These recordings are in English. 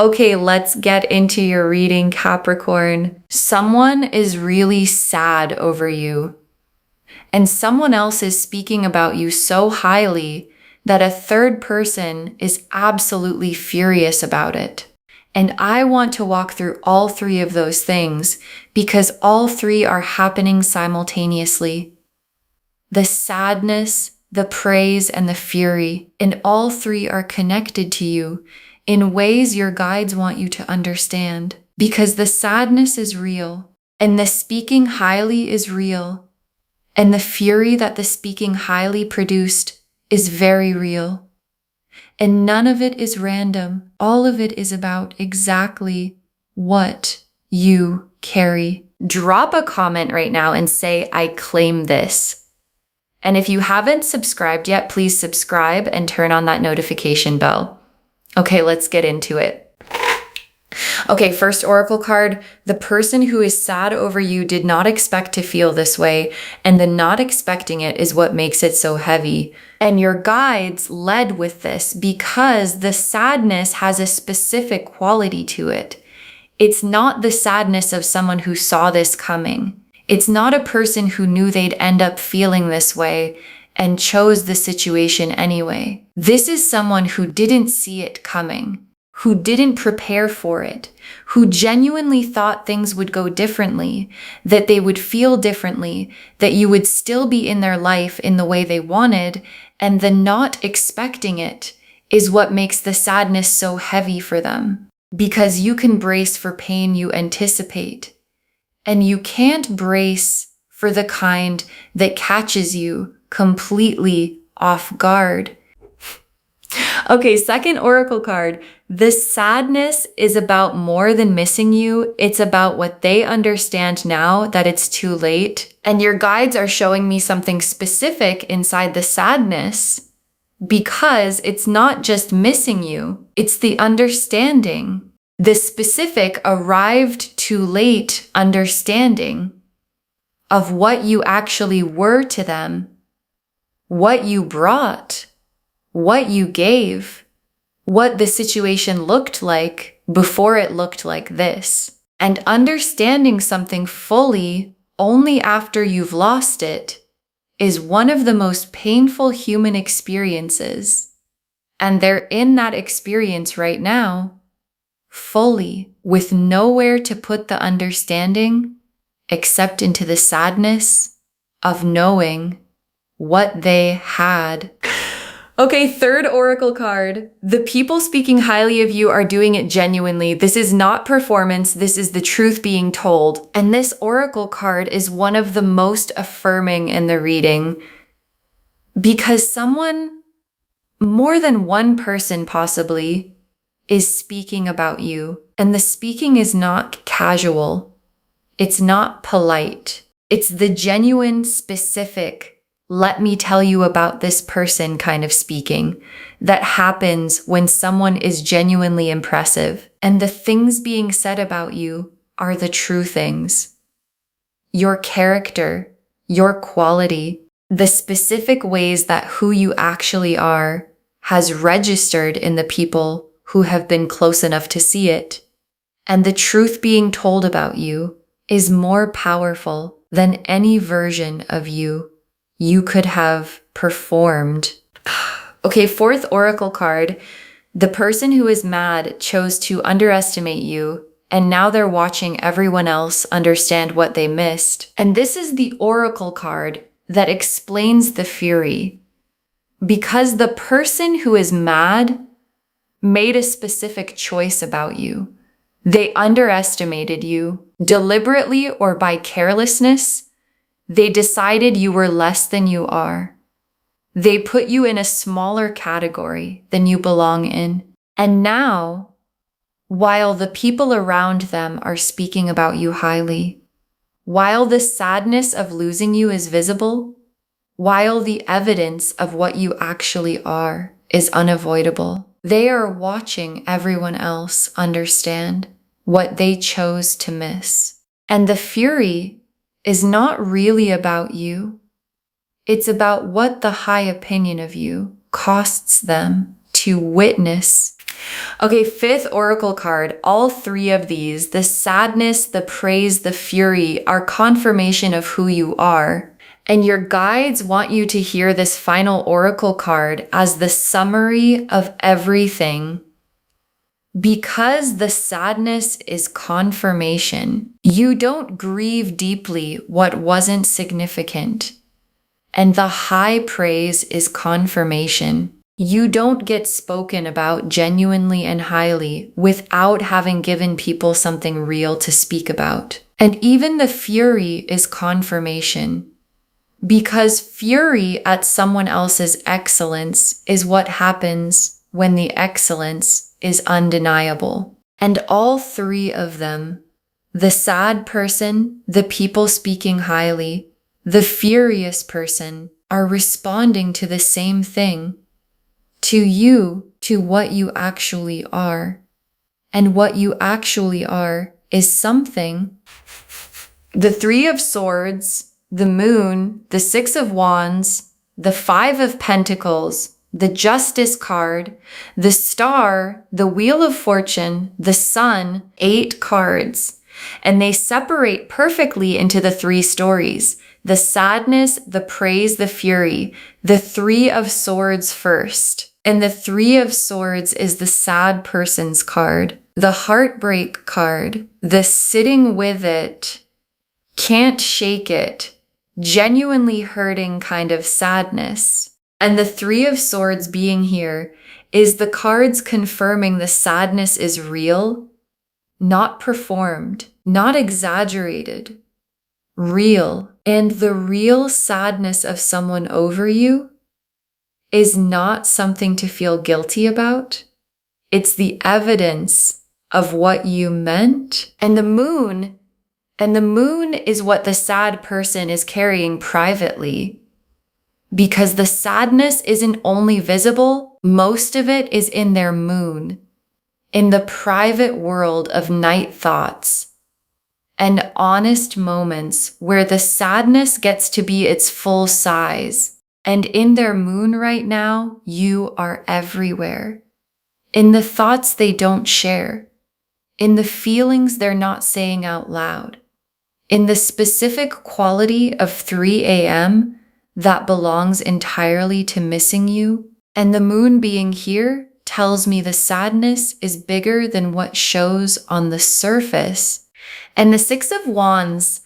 Okay, let's get into your reading, Capricorn. Someone is really sad over you, and someone else is speaking about you so highly that a third person is absolutely furious about it. And I want to walk through all three of those things because all three are happening simultaneously. The sadness, the praise, and the fury, and all three are connected to you in ways your guides want you to understand. Because the sadness is real, and the speaking highly is real, and the fury that the speaking highly produced is very real. And none of it is random. All of it is about exactly what you carry. Drop a comment right now and say, I claim this. And if you haven't subscribed yet, please subscribe and turn on that notification bell. Okay, let's get into it. Okay, first oracle card. The person who is sad over you did not expect to feel this way, and the not expecting it is what makes it so heavy. And your guides led with this because the sadness has a specific quality to it. It's not the sadness of someone who saw this coming. It's not a person who knew they'd end up feeling this way and chose the situation anyway. This is someone who didn't see it coming, who didn't prepare for it, who genuinely thought things would go differently, that they would feel differently, that you would still be in their life in the way they wanted, and the not expecting it is what makes the sadness so heavy for them. Because you can brace for pain you anticipate, and you can't brace for the kind that catches you completely off guard. Okay, second oracle card. The sadness is about more than missing you. It's about what they understand now that it's too late. And your guides are showing me something specific inside the sadness because it's not just missing you. It's the understanding. The specific arrived too late understanding of what you actually were to them, what you brought, what you gave, what the situation looked like before it looked like this. And understanding something fully only after you've lost it is one of the most painful human experiences. And they're in that experience right now, fully, with nowhere to put the understanding except into the sadness of knowing what they had. Okay, third oracle card. The people speaking highly of you are doing it genuinely. This is not performance. This is the truth being told. And this oracle card is one of the most affirming in the reading because someone, more than one person possibly, is speaking about you. And the speaking is not casual. It's not polite. It's the genuine, specific, let me tell you about this person kind of speaking that happens when someone is genuinely impressive. And the things being said about you are the true things. Your character, your quality, the specific ways that who you actually are has registered in the people who have been close enough to see it. And the truth being told about you is more powerful than any version of you could have performed. Okay, fourth oracle card. The person who is mad chose to underestimate you, and now they're watching everyone else understand what they missed. And this is the oracle card that explains the fury. Because the person who is mad made a specific choice about you. They underestimated you, deliberately or by carelessness. They decided you were less than you are. They put you in a smaller category than you belong in. And now, while the people around them are speaking about you highly, while the sadness of losing you is visible, while the evidence of what you actually are is unavoidable, they are watching everyone else understand what they chose to miss. And the fury is not really about you. It's about what the high opinion of you costs them to witness. Okay, fifth oracle card. All three of these, the sadness, the praise, the fury, are confirmation of who you are. And your guides want you to hear this final oracle card as the summary of everything. Because the sadness is confirmation, you don't grieve deeply what wasn't significant. And the high praise is confirmation. You don't get spoken about genuinely and highly without having given people something real to speak about. And even the fury is confirmation. Because fury at someone else's excellence is what happens when the excellence is undeniable. And all three of them, the sad person, the people speaking highly, the furious person, are responding to the same thing. To you, to what you actually are. And what you actually are is something. The Three of Swords, the Moon, the Six of Wands, the Five of Pentacles, the Justice card, the Star, the Wheel of Fortune, the Sun, 8 cards. And they separate perfectly into the three stories. The sadness, the praise, the fury. The Three of Swords first. And the Three of Swords is the sad person's card, the heartbreak card, the sitting with it, can't shake it, genuinely hurting kind of sadness. And the Three of Swords being here is the cards confirming the sadness is real, not performed, not exaggerated, real. And the real sadness of someone over you is not something to feel guilty about. It's the evidence of what you meant. And the moon is what the sad person is carrying privately. Because the sadness isn't only visible, most of it is in their moon, in the private world of night thoughts and honest moments where the sadness gets to be its full size. And in their moon right now, you are everywhere. In the thoughts they don't share. In the feelings they're not saying out loud. In the specific quality of 3 a.m. that belongs entirely to missing you. And the moon being here tells me the sadness is bigger than what shows on the surface. And the Six of Wands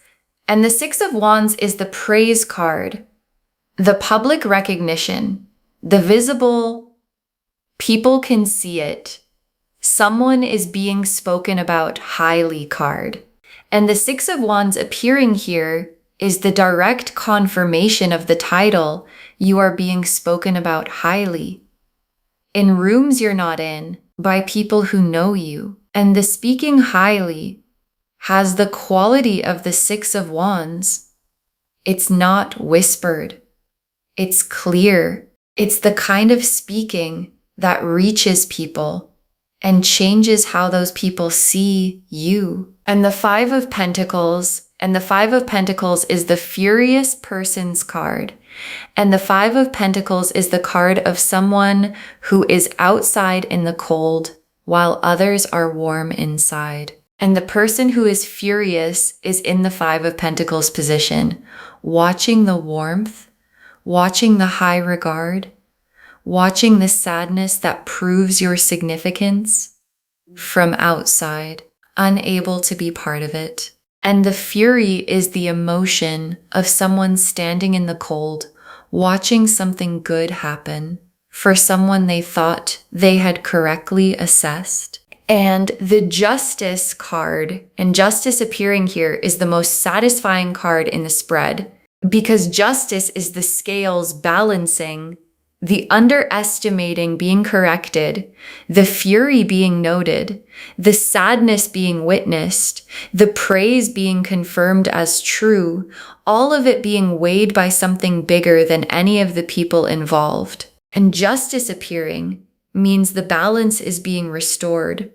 is the praise card. The public recognition, the visible, people can see it. Someone is being spoken about highly card. And the Six of Wands appearing here is the direct confirmation of the title. You are being spoken about highly. In rooms you're not in, by people who know you. And the speaking highly has the quality of the Six of Wands. It's not whispered. It's clear. It's the kind of speaking that reaches people and changes how those people see you. And the Five of Pentacles is the furious person's card. And the Five of Pentacles is the card of someone who is outside in the cold while others are warm inside. And the person who is furious is in the Five of Pentacles position, watching the warmth, watching the high regard, watching the sadness that proves your significance from outside, unable to be part of it. And the fury is the emotion of someone standing in the cold, watching something good happen for someone they thought they had correctly assessed. And the Justice card, and Justice appearing here, is the most satisfying card in the spread. Because justice is the scales balancing, the underestimating being corrected, the fury being noted, the sadness being witnessed, the praise being confirmed as true, all of it being weighed by something bigger than any of the people involved. And justice appearing means the balance is being restored.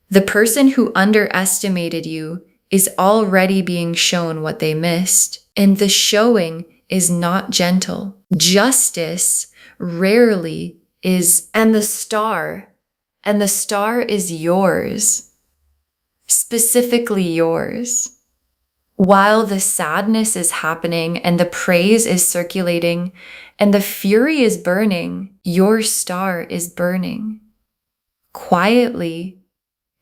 The person who underestimated you is already being shown what they missed. And the showing is not gentle. Justice rarely is, and the Star and the star is yours, specifically yours. While the sadness is happening and the praise is circulating and the fury is burning, your star is burning. Quietly,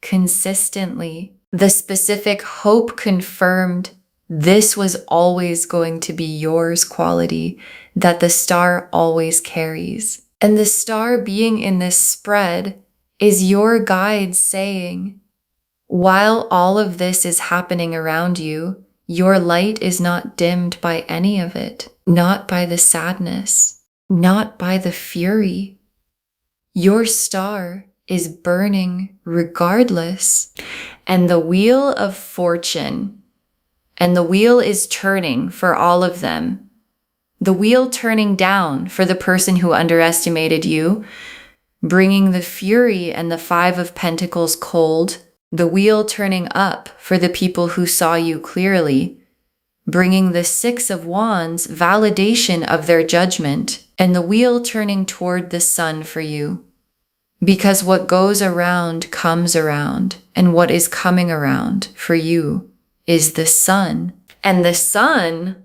consistently, the specific hope confirmed this was always going to be yours quality that the star always carries. And the star being in this spread is your guide saying, while all of this is happening around you, your light is not dimmed by any of it, not by the sadness, not by the fury. Your star is burning regardless. And the wheel of fortune, and the wheel is turning for all of them. The wheel turning down for the person who underestimated you, bringing the fury and the 5 of Pentacles cold. The wheel turning up for the people who saw you clearly, bringing the 6 of Wands validation of their judgment, and the wheel turning toward the sun for you. Because what goes around comes around, and what is coming around for you is the sun. And the sun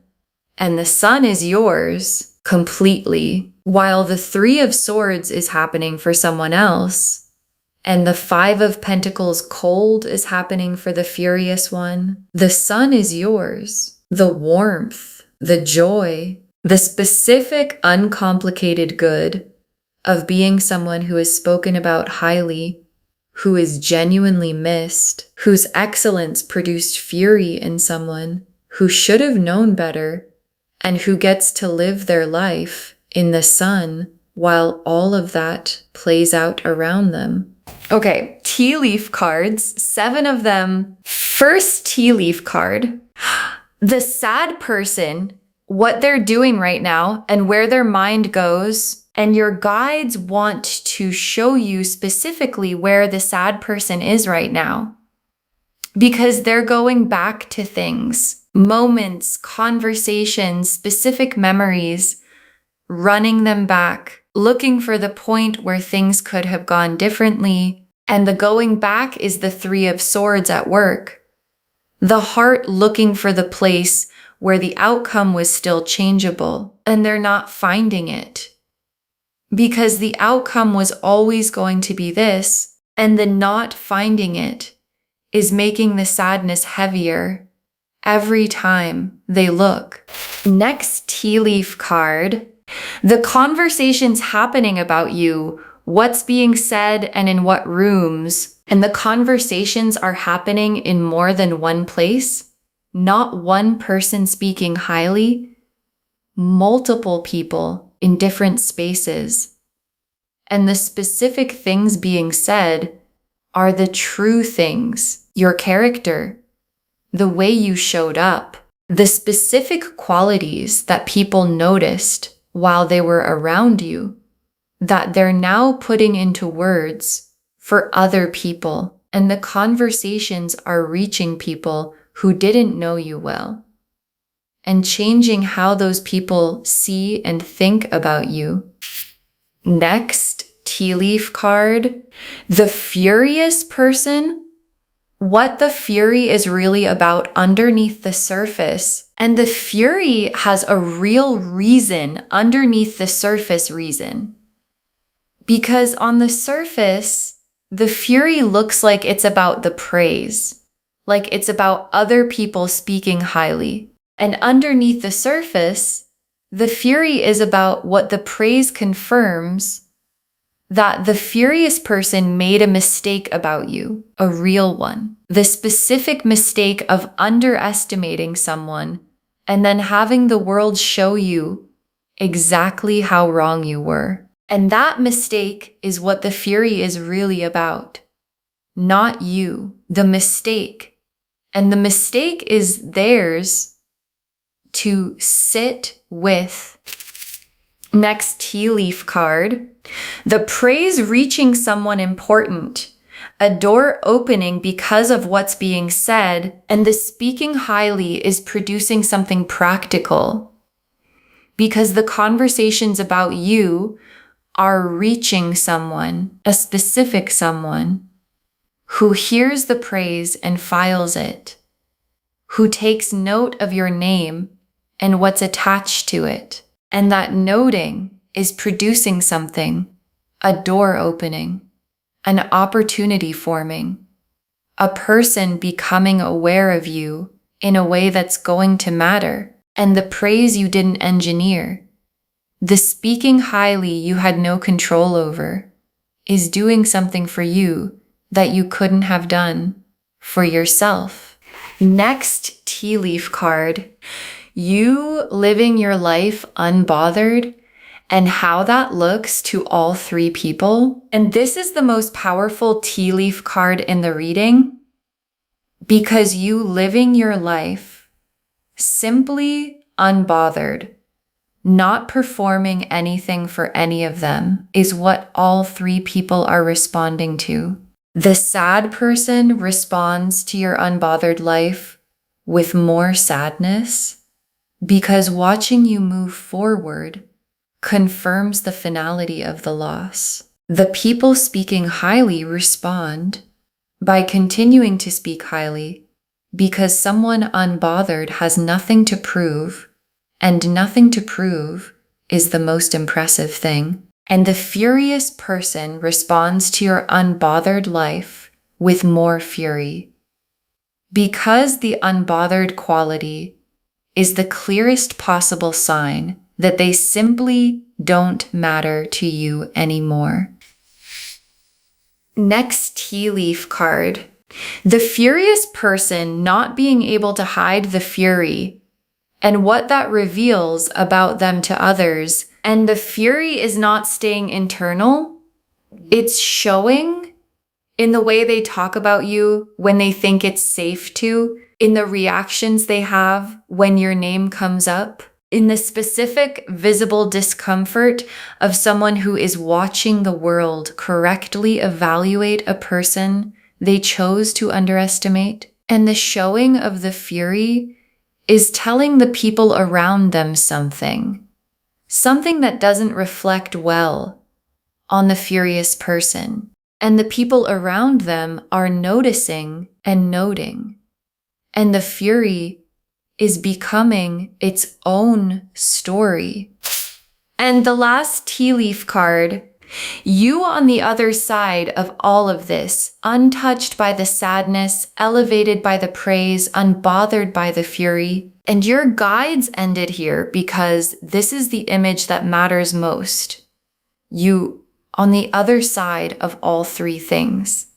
is yours completely, while the 3 of Swords is happening for someone else. And the 5 of Pentacles cold is happening for the furious one. The sun is yours. The warmth, the joy, the specific uncomplicated good of being someone who is spoken about highly, who is genuinely missed, whose excellence produced fury in someone who should have known better, and who gets to live their life in the sun while all of that plays out around them. Okay, tea leaf cards, 7 of them. First tea leaf card, the sad person, what they're doing right now and where their mind goes, and your guides want to show you specifically where the sad person is right now. Because they're going back to things, moments, conversations, specific memories, running them back, looking for the point where things could have gone differently. And the going back is the 3 of Swords at work. The heart looking for the place where the outcome was still changeable, and they're not finding it. Because the outcome was always going to be this, and the not finding it is making the sadness heavier every time they look. Next tea leaf card, the conversations happening about you, what's being said and in what rooms, and the conversations are happening in more than one place, not one person speaking highly, multiple people in different spaces. And the specific things being said are the true things, your character, the way you showed up, the specific qualities that people noticed while they were around you, that they're now putting into words for other people. And the conversations are reaching people who didn't know you well, and changing how those people see and think about you. Next tea leaf card, the furious person, what the fury is really about underneath the surface. And the fury has a real reason underneath the surface reason. Because on the surface, the fury looks like it's about the praise, like it's about other people speaking highly. And underneath the surface, the fury is about what the praise confirms, that the furious person made a mistake about you, a real one. The specific mistake of underestimating someone and then having the world show you exactly how wrong you were. And that mistake is what the fury is really about, not you, the mistake. And the mistake is theirs to sit with. Next tea leaf card, the praise reaching someone important, a door opening because of what's being said, and the speaking highly is producing something practical. Because the conversations about you are reaching someone, a specific someone, who hears the praise and files it, who takes note of your name and what's attached to it. And that noting is producing something, a door opening, an opportunity forming, a person becoming aware of you in a way that's going to matter, and the praise you didn't engineer, the speaking highly you had no control over, is doing something for you that you couldn't have done for yourself. Next tea leaf card, you living your life unbothered and how that looks to all three people. And this is the most powerful tea leaf card in the reading because you living your life simply unbothered, not performing anything for any of them is what all three people are responding to. The sad person responds to your unbothered life with more sadness because watching you move forward confirms the finality of the loss. The people speaking highly respond by continuing to speak highly because someone unbothered has nothing to prove, and nothing to prove is the most impressive thing. And the furious person responds to your unbothered life with more fury. Because the unbothered quality is the clearest possible sign that they simply don't matter to you anymore. Next tea leaf card. The furious person not being able to hide the fury and what that reveals about them to others. And the fury is not staying internal. It's showing in the way they talk about you when they think it's safe to, in the reactions they have when your name comes up, in the specific visible discomfort of someone who is watching the world correctly evaluate a person they chose to underestimate. And the showing of the fury is telling the people around them something that doesn't reflect well on the furious person. And the people around them are noticing and noting. And the fury is becoming its own story. And the last tea leaf card, you on the other side of all of this, untouched by the sadness, elevated by the praise, unbothered by the fury. And your guides ended here because this is the image that matters most. You on the other side of all three things,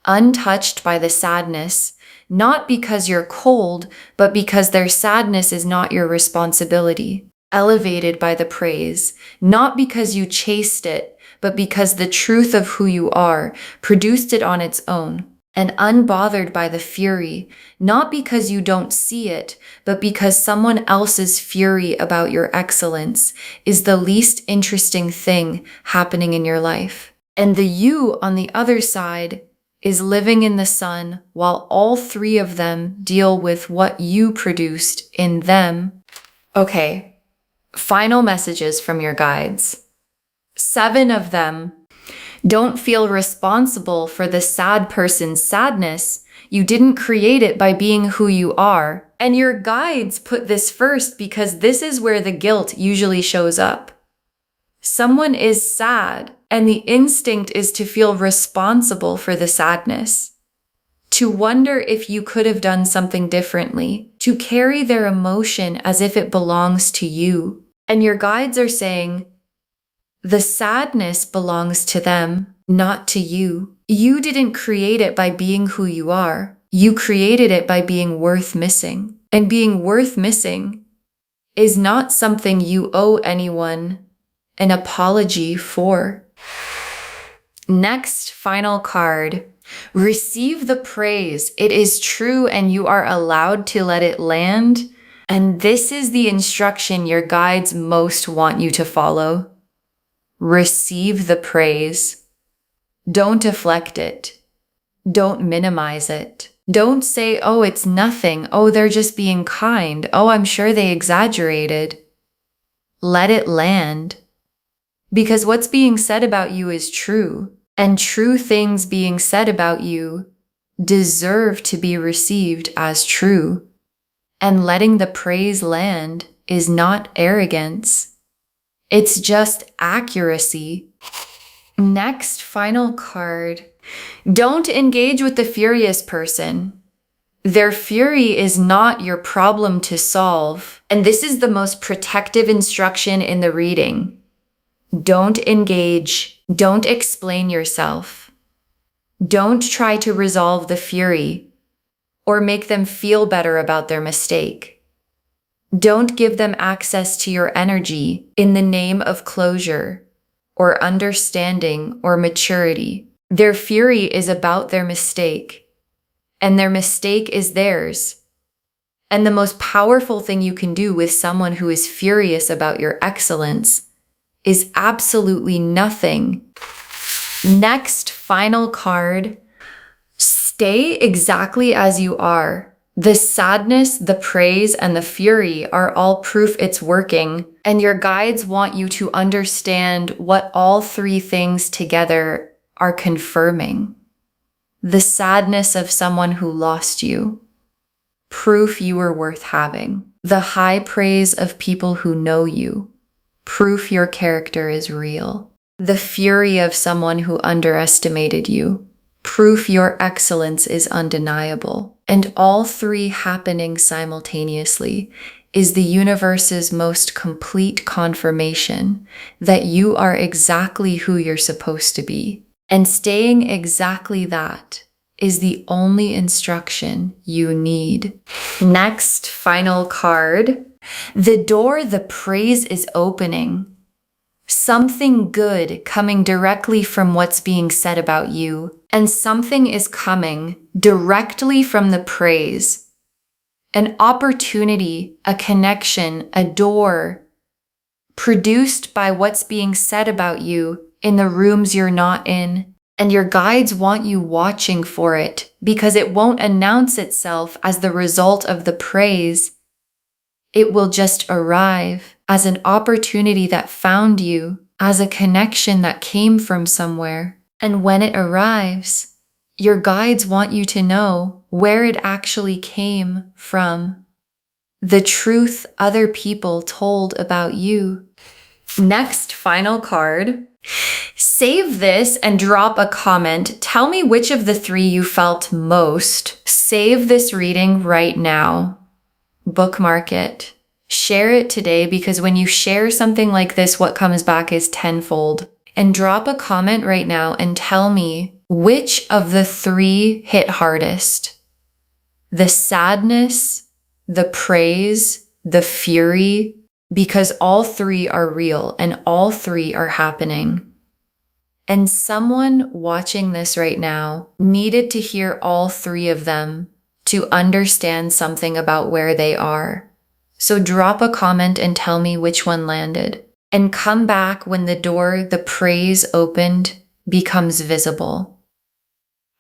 untouched by the sadness, not because you're cold, but because their sadness is not your responsibility. Elevated by the praise, not because you chased it, but because the truth of who you are produced it on its own. And unbothered by the fury, not because you don't see it, but because someone else's fury about your excellence is the least interesting thing happening in your life. And the you on the other side is living in the sun while all three of them deal with what you produced in them. Okay, final messages from your guides. 7 of them don't feel responsible for the sad person's sadness. You didn't create it by being who you are. And your guides put this first because this is where the guilt usually shows up. Someone is sad, and the instinct is to feel responsible for the sadness, to wonder if you could have done something differently, to carry their emotion as if it belongs to you. And your guides are saying, the sadness belongs to them, not to you. You didn't create it by being who you are. You created it by being worth missing. And being worth missing is not something you owe anyone an apology for. Next, final card. Receive the praise. It is true and you are allowed to let it land. And this is the instruction your guides most want you to follow. Receive the praise. Don't deflect it. Don't minimize it. Don't say, oh, it's nothing. Oh, they're just being kind. Oh, I'm sure they exaggerated. Let it land. Because what's being said about you is true, and true things being said about you deserve to be received as true. And letting the praise land is not arrogance. It's just accuracy. Next, final card. Don't engage with the furious person. Their fury is not your problem to solve. And this is the most protective instruction in the reading. Don't engage. Don't explain yourself. Don't try to resolve the fury or make them feel better about their mistake. Don't give them access to your energy in the name of closure or understanding or maturity. Their fury is about their mistake, and their mistake is theirs. And the most powerful thing you can do with someone who is furious about your excellence is absolutely nothing. Next, final card. Stay exactly as you are. The sadness, the praise, and the fury are all proof it's working, and your guides want you to understand what all three things together are confirming. The sadness of someone who lost you, proof you were worth having. The high praise of people who know you, proof your character is real. The fury of someone who underestimated you, proof your excellence is undeniable. And all three happening simultaneously is the universe's most complete confirmation that you are exactly who you're supposed to be. And staying exactly that is the only instruction you need. Next, final card. The door, the praise is opening. Something good coming directly from what's being said about you, and something is coming directly from the praise. An opportunity, a connection, a door produced by what's being said about you in the rooms you're not in. And your guides want you watching for it because it won't announce itself as the result of the praise. It will just arrive as an opportunity that found you, as a connection that came from somewhere. And when it arrives, your guides want you to know where it actually came from. The truth other people told about you. Next, final card. Save this and drop a comment. Tell me which of the three you felt most. Save this reading right now. Bookmark it. Share it today, because when you share something like this, what comes back is tenfold. And drop a comment right now and tell me which of the three hit hardest. The sadness, the praise, the fury, because all three are real and all three are happening. And someone watching this right now needed to hear all three of them to understand something about where they are. So drop a comment and tell me which one landed. And come back when the door, the praise opened, becomes visible.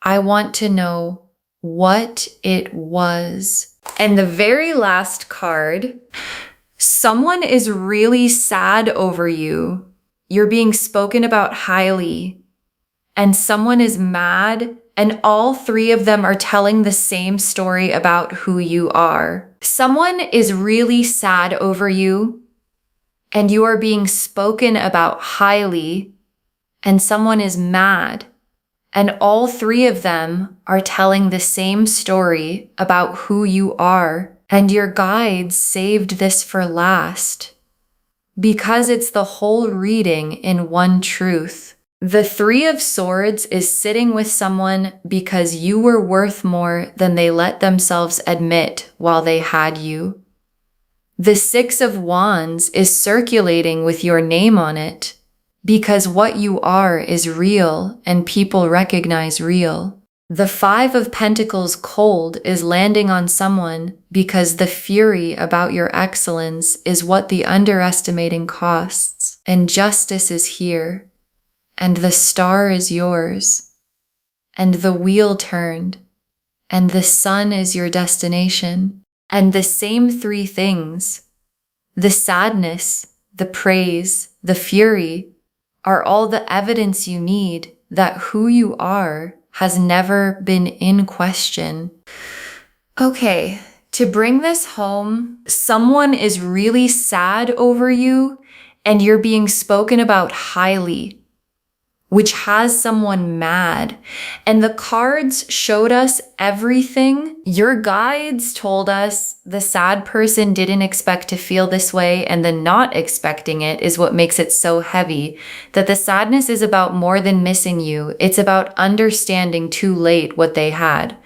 I want to know what it was. And the very last card, someone is really sad over you. You're being spoken about highly, and someone is mad, and all three of them are telling the same story about who you are. Someone is really sad over you, and you are being spoken about highly, and someone is mad, and all three of them are telling the same story about who you are, and your guides saved this for last. Because it's the whole reading in one truth. The Three of Swords is sitting with someone because you were worth more than they let themselves admit while they had you. The Six of Wands is circulating with your name on it because what you are is real and people recognize real. The Five of Pentacles cold is landing on someone because the fury about your excellence is what the underestimating costs, and justice is here, and the star is yours, and the wheel turned, and the sun is your destination, and the same three things, the sadness, the praise, the fury, are all the evidence you need that who you are has never been in question. Okay, to bring this home, someone is really sad over you and you're being spoken about highly, which has someone mad. And the cards showed us everything. Your guides told us the sad person didn't expect to feel this way, and the not expecting it is what makes it so heavy. That the sadness is about more than missing you. It's about understanding too late what they had.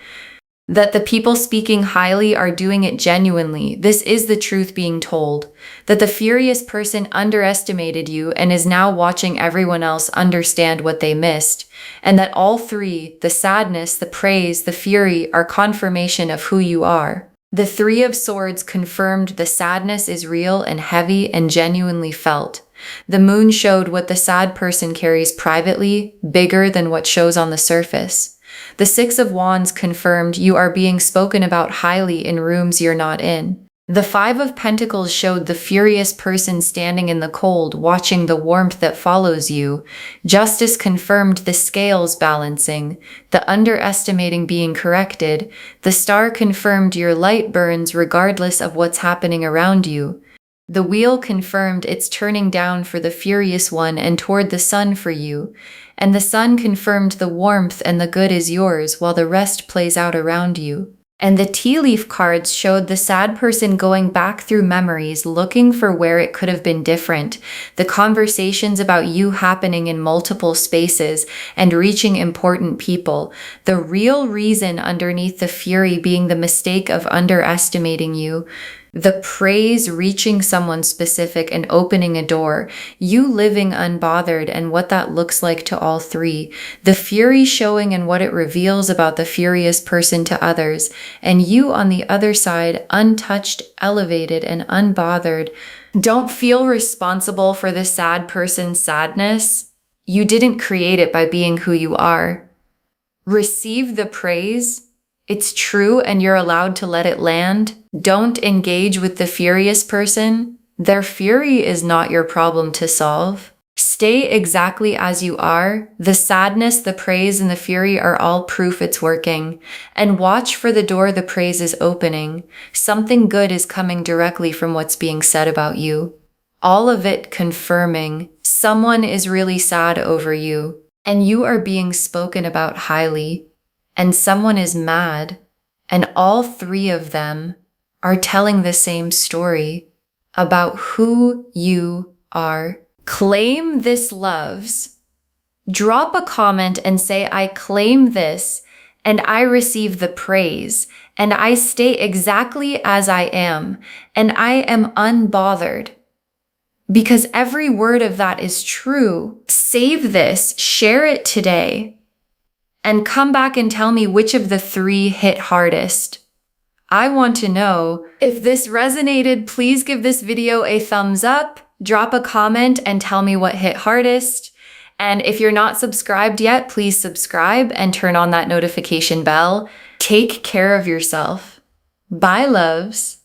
That the people speaking highly are doing it genuinely. This is the truth being told. That the furious person underestimated you and is now watching everyone else understand what they missed. And that all three, the sadness, the praise, the fury, are confirmation of who you are. The Three of Swords confirmed the sadness is real and heavy and genuinely felt. The moon showed what the sad person carries privately, bigger than what shows on the surface. The Six of Wands confirmed you are being spoken about highly in rooms you're not in. The Five of Pentacles showed the furious person standing in the cold, watching the warmth that follows you. Justice confirmed the scales balancing, the underestimating being corrected. The Star confirmed your light burns regardless of what's happening around you. The Wheel confirmed it's turning down for the furious one and toward the sun for you. And the Sun confirmed the warmth and the good is yours while the rest plays out around you. And the tea leaf cards showed the sad person going back through memories, looking for where it could have been different. The conversations about you happening in multiple spaces and reaching important people. The real reason underneath the fury being the mistake of underestimating you. The praise reaching someone specific and opening a door, you living unbothered and what that looks like to all three, the fury showing and what it reveals about the furious person to others, and you on the other side, untouched, elevated, and unbothered. Don't feel responsible for the sad person's sadness. You didn't create it by being who you are. Receive the praise. It's true and you're allowed to let it land. Don't engage with the furious person. Their fury is not your problem to solve. Stay exactly as you are. The sadness, the praise, and the fury are all proof it's working. And watch for the door the praise is opening. Something good is coming directly from what's being said about you. All of it confirming someone is really sad over you, and you are being spoken about highly. And someone is mad, and all three of them are telling the same story about who you are. Claim this, loves. Drop a comment and say, I claim this, and I receive the praise, and I stay exactly as I am, and I am unbothered. Because every word of that is true. Save this, share it today. And come back and tell me which of the three hit hardest. I want to know. If this resonated, please give this video a thumbs up, drop a comment, and tell me what hit hardest. And if you're not subscribed yet, please subscribe and turn on that notification bell. Take care of yourself. Bye, loves.